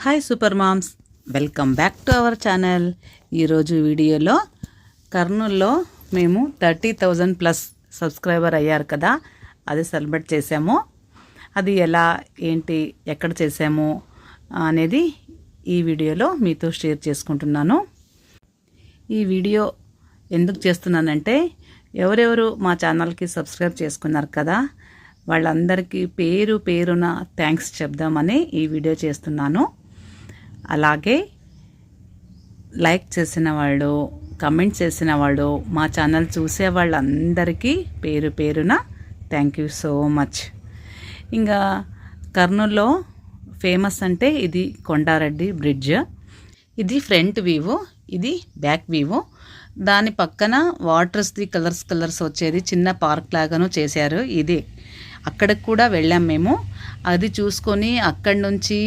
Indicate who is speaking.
Speaker 1: Hi super moms, welcome back to our channel. ఈరోజు వీడియోలో కర్నూల్లో మేము 30,000 ప్లస్ సబ్స్క్రైబర్ అయ్యారు కదా, అది సెలబ్రేట్ చేసాము. అది ఎలా ఏంటి ఎక్కడ చేసాము అనేది ఈ వీడియోలో మీతో షేర్ చేసుకుంటున్నాను. ఈ వీడియో ఎందుకు చేస్తున్నానంటే, ఎవరెవరు మా ఛానల్కి సబ్స్క్రైబ్ చేసుకున్నారు కదా, వాళ్ళందరికీ పేరు పేరున థ్యాంక్స్ చెప్దామని ఈ వీడియో చేస్తున్నాను. అలాగే లైక్ చేసిన వాళ్ళు, కమెంట్ చేసిన వాళ్ళు, మా ఛానల్ చూసే వాళ్ళందరికీ పేరు పేరున థ్యాంక్ యూ సో మచ్. ఇంకా కర్నూలులో ఫేమస్ అంటే ఇది కొండారెడ్డి బ్రిడ్జ్. ఇది ఫ్రంట్ వ్యూ, ఇది బ్యాక్ వ్యూ. దాని పక్కన వాటర్స్ది కలర్స్ వచ్చేది చిన్న పార్క్ లాగాను చేశారు. ఇది అక్కడికి కూడా వెళ్ళాం మేము. అది చూసుకొని అక్కడి నుంచి